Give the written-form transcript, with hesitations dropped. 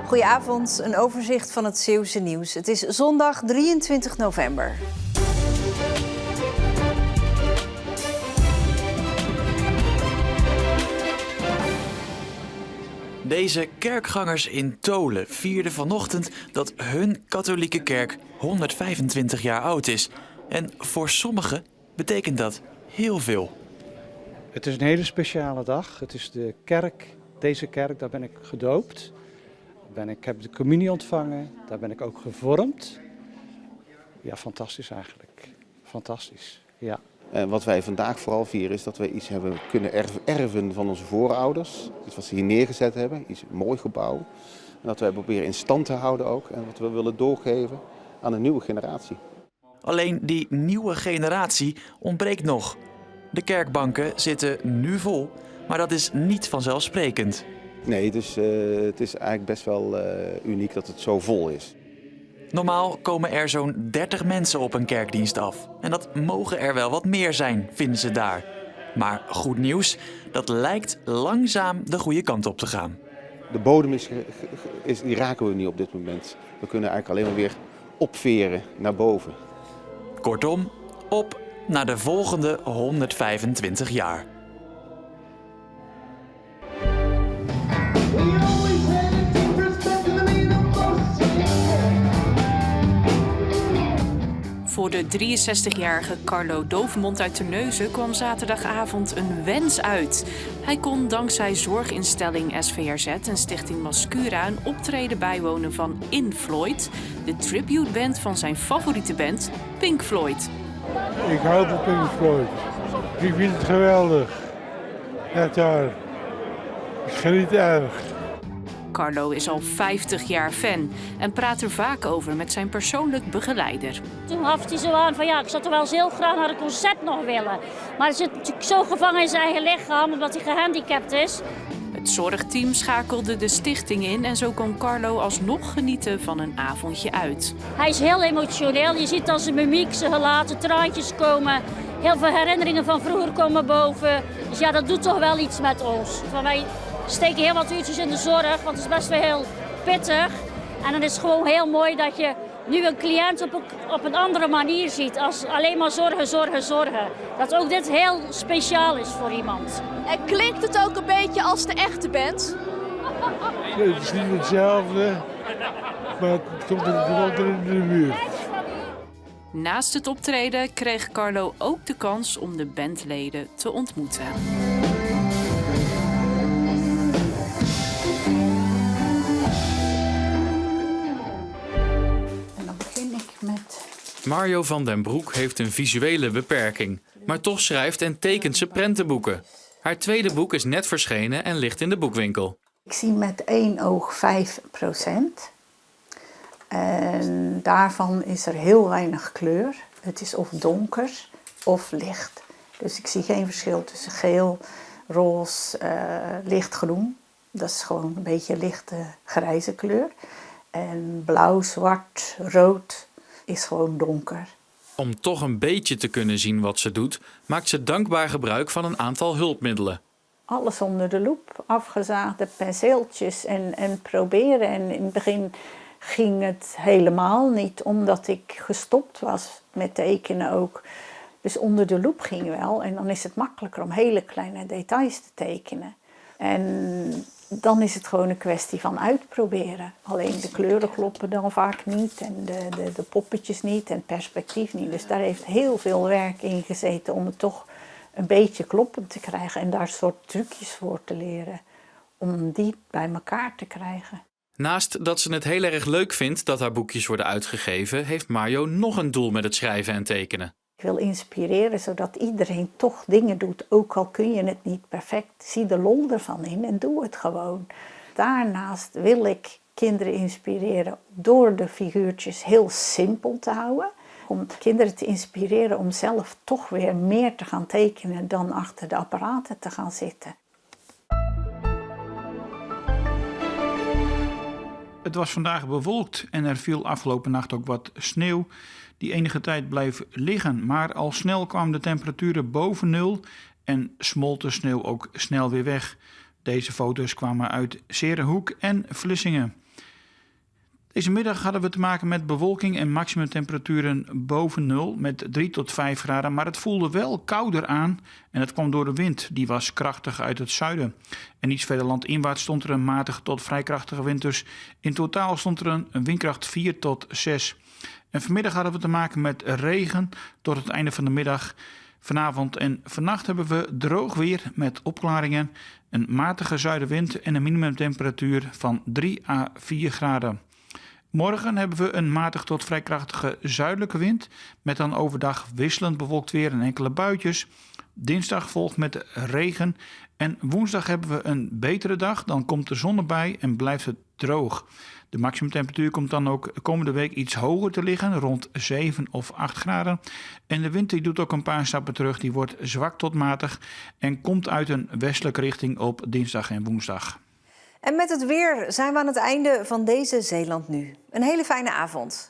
Goedenavond, een overzicht van het Zeeuwse nieuws. Het is zondag 23 november. Deze kerkgangers in Tholen vierden vanochtend dat hun katholieke kerk 125 jaar oud is. En voor sommigen betekent dat heel veel. Het is een hele speciale dag. Het is de kerk, deze kerk, daar ben ik gedoopt. Ik heb de communie ontvangen, daar ben ik ook gevormd. Ja, fantastisch eigenlijk. Fantastisch, ja. En wat wij vandaag vooral vieren is dat we iets hebben kunnen erven van onze voorouders. Iets wat ze hier neergezet hebben, iets mooi gebouw. En dat wij proberen in stand te houden ook. En wat we willen doorgeven aan een nieuwe generatie. Alleen die nieuwe generatie ontbreekt nog. De kerkbanken zitten nu vol, maar dat is niet vanzelfsprekend. Nee, dus het is eigenlijk best wel uniek dat het zo vol is. Normaal komen er zo'n 30 mensen op een kerkdienst af. En dat mogen er wel wat meer zijn, vinden ze daar. Maar goed nieuws, dat lijkt langzaam de goede kant op te gaan. De bodem die raken we niet op dit moment. We kunnen eigenlijk alleen maar weer opveren naar boven. Kortom, op naar de volgende 125 jaar. Voor de 63-jarige Carlo Dovenmond uit Terneuzen kwam zaterdagavond een wens uit. Hij kon dankzij zorginstelling SVRZ en stichting Mascura een optreden bijwonen van In Floyd, de tributeband van zijn favoriete band, Pink Floyd. Ik hou van Pink Floyd. Ik vind het geweldig. Net daar. Ik geniet erg. Carlo is al 50 jaar fan en praat er vaak over met zijn persoonlijk begeleider. Toen gaf hij zo aan van ja, ik zou toch wel eens heel graag naar een concert nog willen. Maar hij zit natuurlijk zo gevangen in zijn eigen lichaam omdat hij gehandicapt is. Het zorgteam schakelde de stichting in en zo kon Carlo alsnog genieten van een avondje uit. Hij is heel emotioneel. Je ziet aan zijn mimiek, zijn gelaten, traantjes komen. Heel veel herinneringen van vroeger komen boven. Dus ja, dat doet toch wel iets met ons. Van wij steken heel wat uurtjes in de zorg, want het is best wel heel pittig. En dan is het gewoon heel mooi dat je nu een cliënt op een andere manier ziet. Als alleen maar zorgen, zorgen, zorgen. Dat ook dit heel speciaal is voor iemand. En klinkt het ook een beetje als de echte band? Het is niet hetzelfde, maar het komt er in de buurt. Naast het optreden kreeg Carlo ook de kans om de bandleden te ontmoeten. Mario van den Broek heeft een visuele beperking, maar toch schrijft en tekent ze prentenboeken. Haar tweede boek is net verschenen en ligt in de boekwinkel. Ik zie met één oog 5%. En daarvan is er heel weinig kleur. Het is of donker of licht. Dus ik zie geen verschil tussen geel, roze, lichtgroen. Dat is gewoon een beetje lichte grijze kleur. En blauw, zwart, rood is gewoon donker. Om toch een beetje te kunnen zien wat ze doet, maakt ze dankbaar gebruik van een aantal hulpmiddelen. Alles onder de loep, afgezaagde penseeltjes en proberen. En in het begin ging het helemaal niet, omdat ik gestopt was met tekenen ook. Dus onder de loep ging wel en dan is het makkelijker om hele kleine details te tekenen. En dan is het gewoon een kwestie van uitproberen. Alleen de kleuren kloppen dan vaak niet en de poppetjes niet en het perspectief niet. Dus daar heeft heel veel werk in gezeten om het toch een beetje kloppend te krijgen. En daar soort trucjes voor te leren om die bij elkaar te krijgen. Naast dat ze het heel erg leuk vindt dat haar boekjes worden uitgegeven, heeft Mario nog een doel met het schrijven en tekenen. Ik wil inspireren zodat iedereen toch dingen doet, ook al kun je het niet perfect. Zie de lol ervan in en doe het gewoon. Daarnaast wil ik kinderen inspireren door de figuurtjes heel simpel te houden. Om kinderen te inspireren om zelf toch weer meer te gaan tekenen dan achter de apparaten te gaan zitten. Het was vandaag bewolkt en er viel afgelopen nacht ook wat sneeuw die enige tijd bleef liggen. Maar al snel kwamen de temperaturen boven nul en smolt de sneeuw ook snel weer weg. Deze foto's kwamen uit 's Heerenhoek en Vlissingen. Deze middag hadden we te maken met bewolking en maximumtemperaturen boven 0 met 3 tot 5 graden. Maar het voelde wel kouder aan en dat kwam door de wind. Die was krachtig uit het zuiden. En iets verder landinwaarts stond er een matige tot vrij krachtige wind. Dus in totaal stond er een windkracht 4 tot 6. En vanmiddag hadden we te maken met regen tot het einde van de middag. Vanavond en vannacht hebben we droog weer met opklaringen, een matige zuidenwind en een minimumtemperatuur van 3 à 4 graden. Morgen hebben we een matig tot vrij krachtige zuidelijke wind met dan overdag wisselend bewolkt weer en enkele buitjes. Dinsdag volgt met regen en woensdag hebben we een betere dag. Dan komt de zon erbij en blijft het droog. De maximumtemperatuur komt dan ook komende week iets hoger te liggen, rond 7 of 8 graden. En de wind die doet ook een paar stappen terug, die wordt zwak tot matig en komt uit een westelijke richting op dinsdag en woensdag. En met het weer zijn we aan het einde van deze Zeeland Nu. Een hele fijne avond.